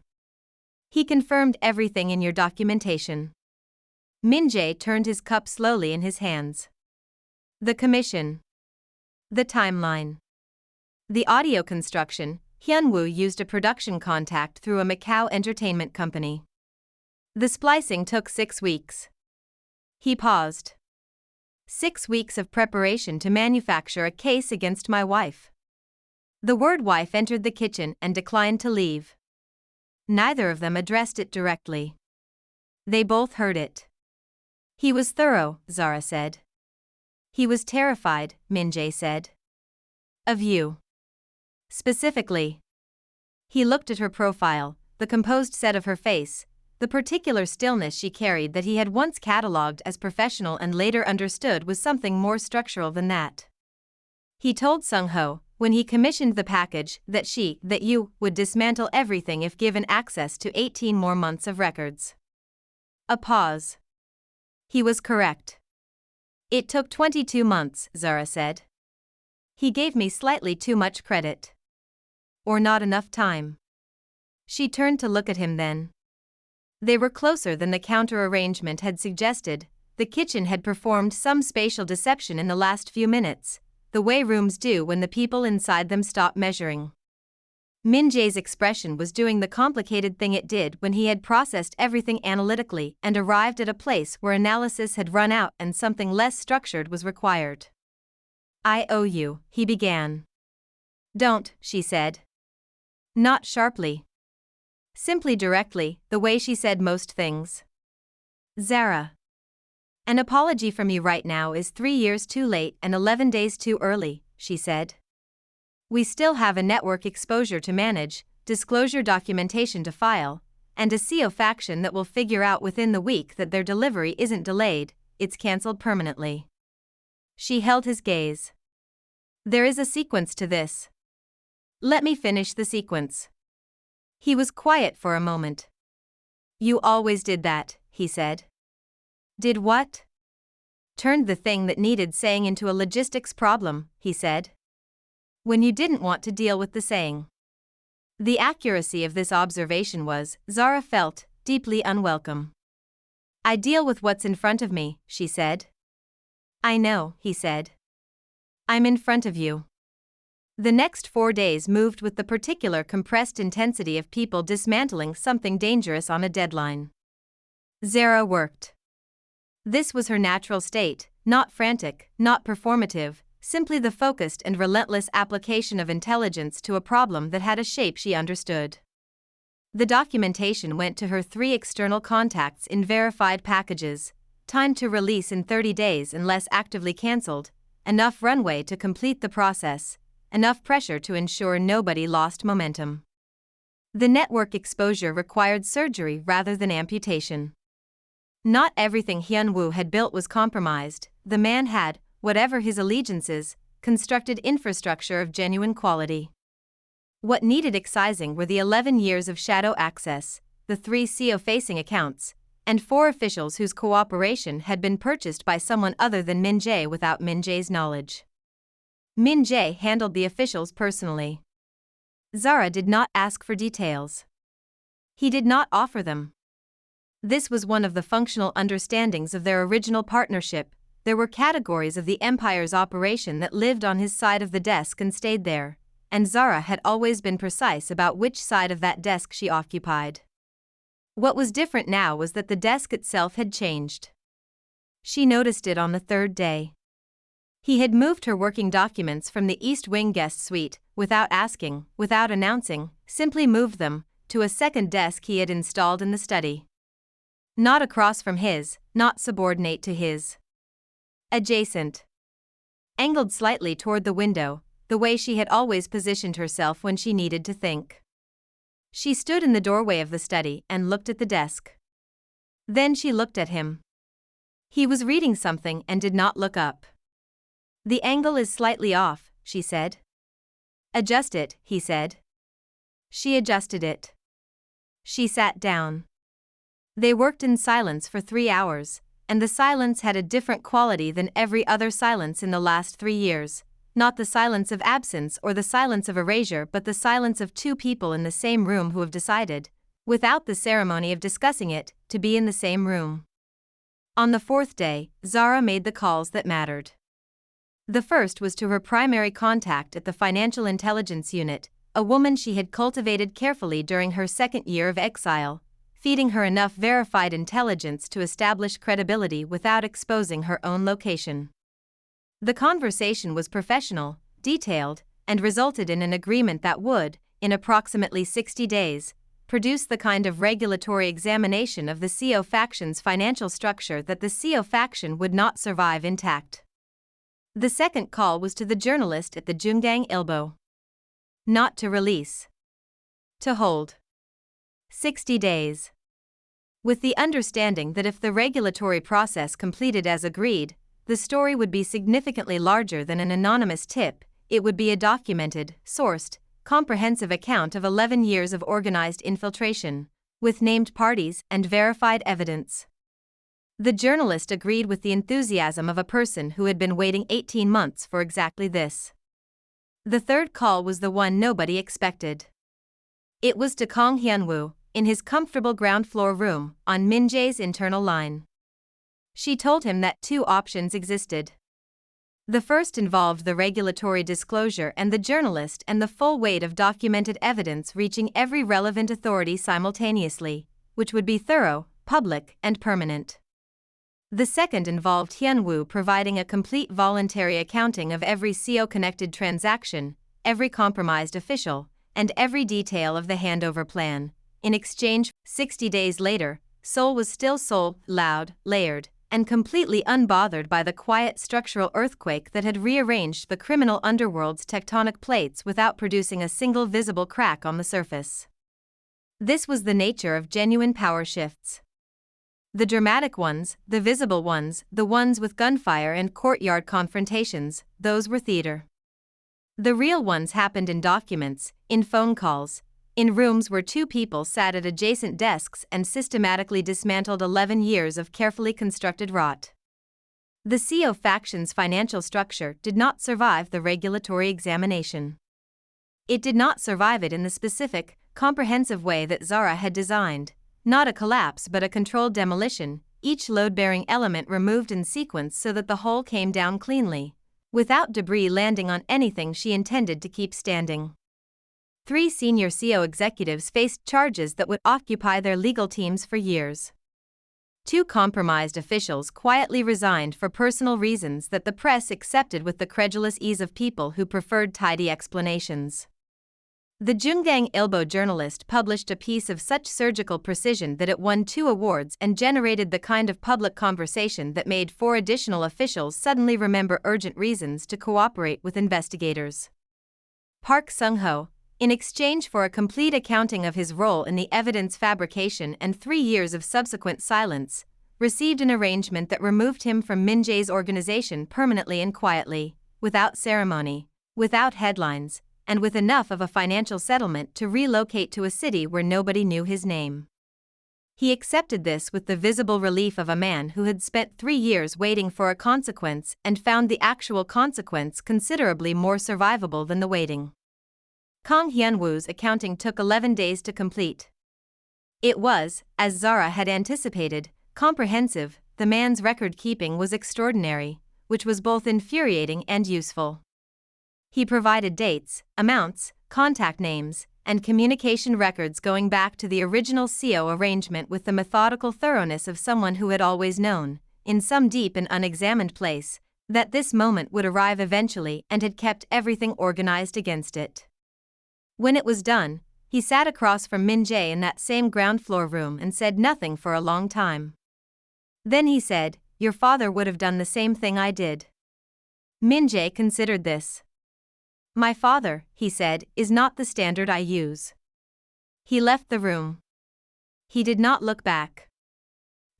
He confirmed everything in your documentation. Min-jae turned his cup slowly in his hands. The commission. The timeline. The audio construction. Hyun-woo used a production contact through a Macau entertainment company. The splicing took 6 weeks. He paused. 6 weeks of preparation to manufacture a case against my wife. The word wife entered the kitchen and declined to leave. Neither of them addressed it directly. They both heard it. He was thorough, Zara said. He was terrified, Min-jae said. Of you. Specifically. He looked at her profile, the composed set of her face, the particular stillness she carried that he had once catalogued as professional and later understood was something more structural than that. He told Sung-ho, when he commissioned the package, that you would dismantle everything if given access to 18 more months of records. A pause. He was correct. It took 22 months, Zara said. He gave me slightly too much credit. Or not enough time. She turned to look at him then. They were closer than the counter-arrangement had suggested. The kitchen had performed some spatial deception in the last few minutes, the way rooms do when the people inside them stop measuring. Min-jae's expression was doing the complicated thing it did when he had processed everything analytically and arrived at a place where analysis had run out and something less structured was required. I owe you, he began. Don't, she said. Not sharply. Simply directly, the way she said most things. Zara. An apology from you right now is 3 years too late and 11 days too early, she said. We still have a network exposure to manage, disclosure documentation to file, and a CO faction that will figure out within the week that their delivery isn't delayed, it's cancelled permanently. She held his gaze. There is a sequence to this. Let me finish the sequence. He was quiet for a moment. You always did that, he said. Did what? Turned the thing that needed saying into a logistics problem, he said. When you didn't want to deal with the saying. The accuracy of this observation was, Zara felt, deeply unwelcome. I deal with what's in front of me, she said. I know, he said. I'm in front of you. The next 4 days moved with the particular compressed intensity of people dismantling something dangerous on a deadline. Zara worked. This was her natural state, not frantic, not performative, simply the focused and relentless application of intelligence to a problem that had a shape she understood. The documentation went to her 3 external contacts in verified packages, timed to release in 30 days unless actively cancelled, enough runway to complete the process, enough pressure to ensure nobody lost momentum. The network exposure required surgery rather than amputation. Not everything Hyun-woo had built was compromised. The man had, whatever his allegiances, constructed infrastructure of genuine quality. What needed excising were the 11 years of shadow access, the 3 CO-facing accounts, and 4 officials whose cooperation had been purchased by someone other than Min-jae without Min-jae's knowledge. Min-jae handled the officials personally. Zara did not ask for details. He did not offer them. This was one of the functional understandings of their original partnership. There were categories of the Empire's operation that lived on his side of the desk and stayed there, and Zara had always been precise about which side of that desk she occupied. What was different now was that the desk itself had changed. She noticed it on the 3rd day. He had moved her working documents from the East Wing guest suite, without asking, without announcing, simply moved them, to a second desk he had installed in the study. Not across from his, not subordinate to his. Adjacent. Angled slightly toward the window, the way she had always positioned herself when she needed to think. She stood in the doorway of the study and looked at the desk. Then she looked at him. He was reading something and did not look up. The angle is slightly off, she said. Adjust it, he said. She adjusted it. She sat down. They worked in silence for 3 hours, and the silence had a different quality than every other silence in the last 3 years, not the silence of absence or the silence of erasure but the silence of 2 people in the same room who have decided, without the ceremony of discussing it, to be in the same room. On the fourth day, Zara made the calls that mattered. The first was to her primary contact at the Financial Intelligence Unit, a woman she had cultivated carefully during her second year of exile, feeding her enough verified intelligence to establish credibility without exposing her own location. The conversation was professional, detailed, and resulted in an agreement that would, in approximately 60 days, produce the kind of regulatory examination of the CO faction's financial structure that the CO faction would not survive intact. The second call was to the journalist at the Jungang Ilbo. Not to release. To hold. 60 days. With the understanding that if the regulatory process completed as agreed, the story would be significantly larger than an anonymous tip, it would be a documented, sourced, comprehensive account of 11 years of organized infiltration, with named parties and verified evidence. The journalist agreed with the enthusiasm of a person who had been waiting 18 months for exactly this. The third call was the one nobody expected. It was to Kang Hyun-woo, in his comfortable ground floor room, on Min-jae's internal line. She told him that two options existed. The first involved the regulatory disclosure and the journalist and the full weight of documented evidence reaching every relevant authority simultaneously, which would be thorough, public, and permanent. The second involved Hyun-woo providing a complete voluntary accounting of every CO-connected transaction, every compromised official, and every detail of the handover plan. In exchange, 60 days later, Seoul was still Seoul, loud, layered, and completely unbothered by the quiet structural earthquake that had rearranged the criminal underworld's tectonic plates without producing a single visible crack on the surface. This was the nature of genuine power shifts. The dramatic ones, the visible ones, the ones with gunfire and courtyard confrontations, those were theater. The real ones happened in documents, in phone calls, in rooms where two people sat at adjacent desks and systematically dismantled 11 years of carefully constructed rot. The CO faction's financial structure did not survive the regulatory examination. It did not survive it in the specific, comprehensive way that Zara had designed. Not a collapse but a controlled demolition, each load-bearing element removed in sequence so that the whole came down cleanly, without debris landing on anything she intended to keep standing. 3 senior CO executives faced charges that would occupy their legal teams for years. 2 compromised officials quietly resigned for personal reasons that the press accepted with the credulous ease of people who preferred tidy explanations. The Jungang Ilbo journalist published a piece of such surgical precision that it won 2 awards and generated the kind of public conversation that made 4 additional officials suddenly remember urgent reasons to cooperate with investigators. Park Sung-ho, in exchange for a complete accounting of his role in the evidence fabrication and 3 years of subsequent silence, received an arrangement that removed him from Min-jae's organization permanently and quietly, without ceremony, without headlines, and with enough of a financial settlement to relocate to a city where nobody knew his name. He accepted this with the visible relief of a man who had spent 3 years waiting for a consequence and found the actual consequence considerably more survivable than the waiting. Kang Hyun-woo's accounting took 11 days to complete. It was, as Zara had anticipated, comprehensive. The man's record-keeping was extraordinary, which was both infuriating and useful. He provided dates, amounts, contact names, and communication records going back to the original CO arrangement with the methodical thoroughness of someone who had always known, in some deep and unexamined place, that this moment would arrive eventually and had kept everything organized against it. When it was done, he sat across from Min-jae in that same ground floor room and said nothing for a long time. Then he said, "Your father would have done the same thing I did." Min-jae considered this. "My father," he said, "is not the standard I use." He left the room. He did not look back.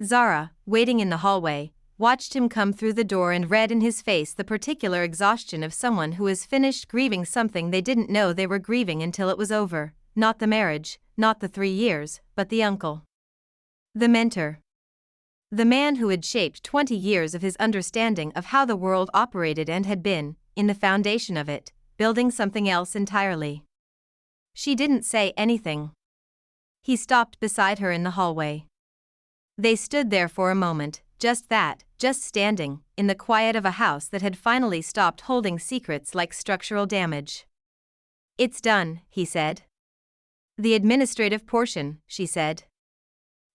Zara, waiting in the hallway, watched him come through the door and read in his face the particular exhaustion of someone who has finished grieving something they didn't know they were grieving until it was over, not the marriage, not the 3 years, but the uncle. The mentor. The man who had shaped 20 years of his understanding of how the world operated and had been, in the foundation of it, building something else entirely. She didn't say anything. He stopped beside her in the hallway. They stood there for a moment, just that, just standing, in the quiet of a house that had finally stopped holding secrets like structural damage. "It's done," he said. "The administrative portion," she said.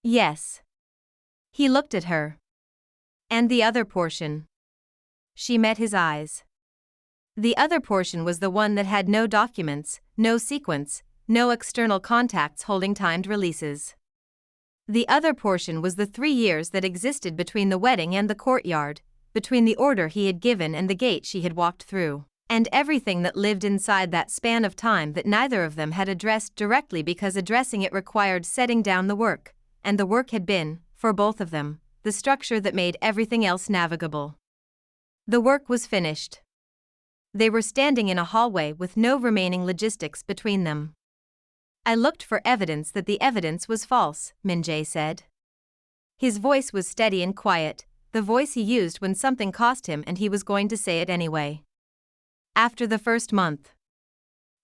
"Yes." He looked at her. "And the other portion?" She met his eyes. The other portion was the one that had no documents, no sequence, no external contacts holding timed releases. The other portion was the 3 years that existed between the wedding and the courtyard, between the order he had given and the gate she had walked through, and everything that lived inside that span of time that neither of them had addressed directly because addressing it required setting down the work, and the work had been, for both of them, the structure that made everything else navigable. The work was finished. They were standing in a hallway with no remaining logistics between them. "I looked for evidence that the evidence was false," Min-jae said. His voice was steady and quiet, the voice he used when something cost him and he was going to say it anyway. After the first month.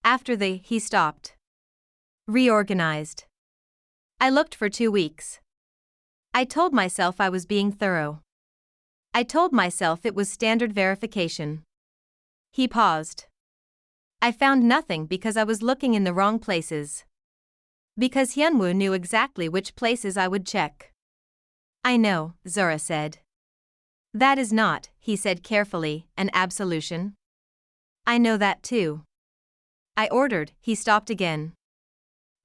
He stopped. Reorganized. "I looked for 2 weeks. I told myself I was being thorough. I told myself it was standard verification." He paused. "I found nothing because I was looking in the wrong places. Because Hyunwoo knew exactly which places I would check." "I know," Zara said. "That is not," he said carefully, "an absolution. I know that too." "I ordered," he stopped again.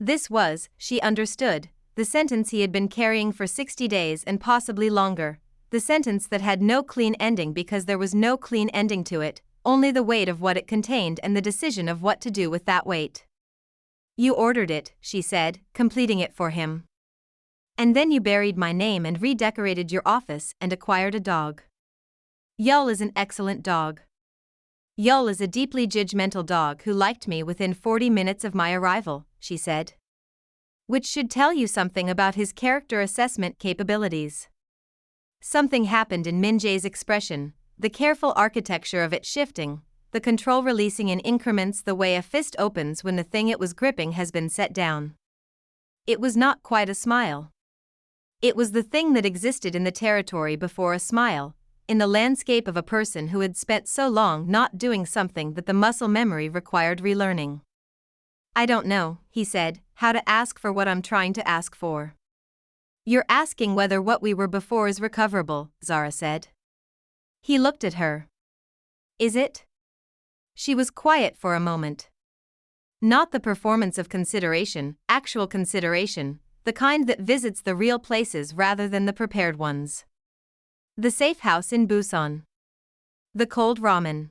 This was, she understood, the sentence he had been carrying for 60 days and possibly longer, the sentence that had no clean ending because there was no clean ending to it, only the weight of what it contained and the decision of what to do with that weight. "You ordered it," she said, completing it for him. "And then you buried my name and redecorated your office and acquired a dog. Yul is an excellent dog. Yul is a deeply judgmental dog who liked me within 40 minutes of my arrival," she said. "Which should tell you something about his character assessment capabilities." Something happened in Min-jae's expression, the careful architecture of it shifting, the control releasing in increments the way a fist opens when the thing it was gripping has been set down. It was not quite a smile. It was the thing that existed in the territory before a smile, in the landscape of a person who had spent so long not doing something that the muscle memory required relearning. "I don't know," he said, "how to ask for what I'm trying to ask for." "You're asking whether what we were before is recoverable," Zara said. He looked at her. "Is it?" She was quiet for a moment. "Not the performance of consideration, actual consideration, the kind that visits the real places rather than the prepared ones. The safe house in Busan. The cold ramen.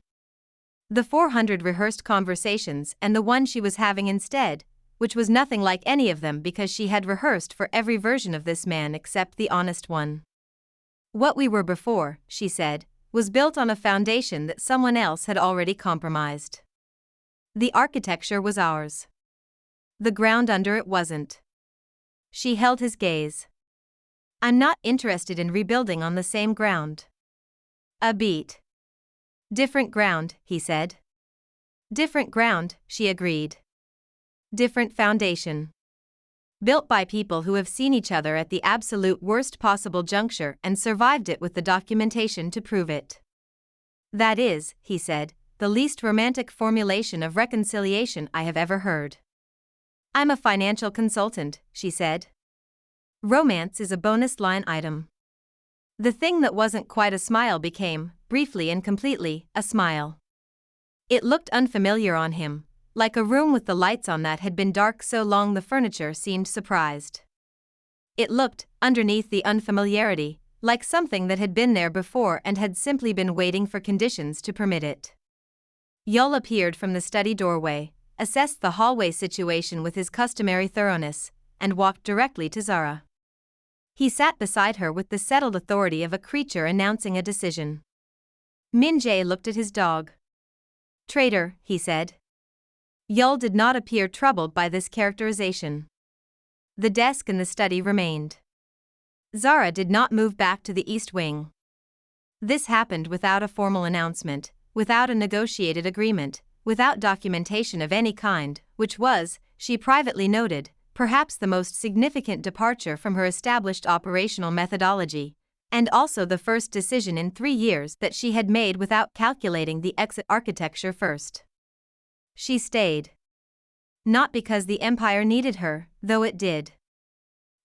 The 400 rehearsed conversations and the one she was having instead, which was nothing like any of them because she had rehearsed for every version of this man except the honest one. What we were before," she said, was built on a foundation that someone else had already compromised. The architecture was ours. The ground under it wasn't. She held his gaze. "I'm not interested in rebuilding on the same ground." "A beat. Different ground," he said. "Different ground," she agreed. "Different foundation. Built by people who have seen each other at the absolute worst possible juncture and survived it with the documentation to prove it. That is," he said, "the least romantic formulation of reconciliation I have ever heard." "I'm a financial consultant," she said. "Romance is a bonus line item." The thing that wasn't quite a smile became, briefly and completely, a smile. It looked unfamiliar on him, like a room with the lights on that had been dark so long the furniture seemed surprised. It looked, underneath the unfamiliarity, like something that had been there before and had simply been waiting for conditions to permit it. Yul appeared from the study doorway, assessed the hallway situation with his customary thoroughness, and walked directly to Zara. He sat beside her with the settled authority of a creature announcing a decision. Min-jae looked at his dog. "Traitor," he said. Yul did not appear troubled by this characterization. The desk in the study remained. Zara did not move back to the east wing. This happened without a formal announcement, without a negotiated agreement, without documentation of any kind, which was, she privately noted, perhaps the most significant departure from her established operational methodology, And also the first decision in 3 years that she had made without calculating the exit architecture first. She stayed. Not because the empire needed her, though it did.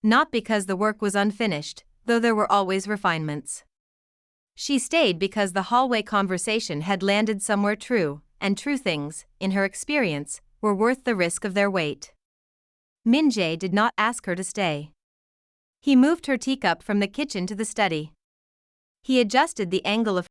Not because the work was unfinished, though there were always refinements. She stayed because the hallway conversation had landed somewhere true, and true things, in her experience, were worth the risk of their weight. Min-jae did not ask her to stay. He moved her teacup from the kitchen to the study. He adjusted the angle of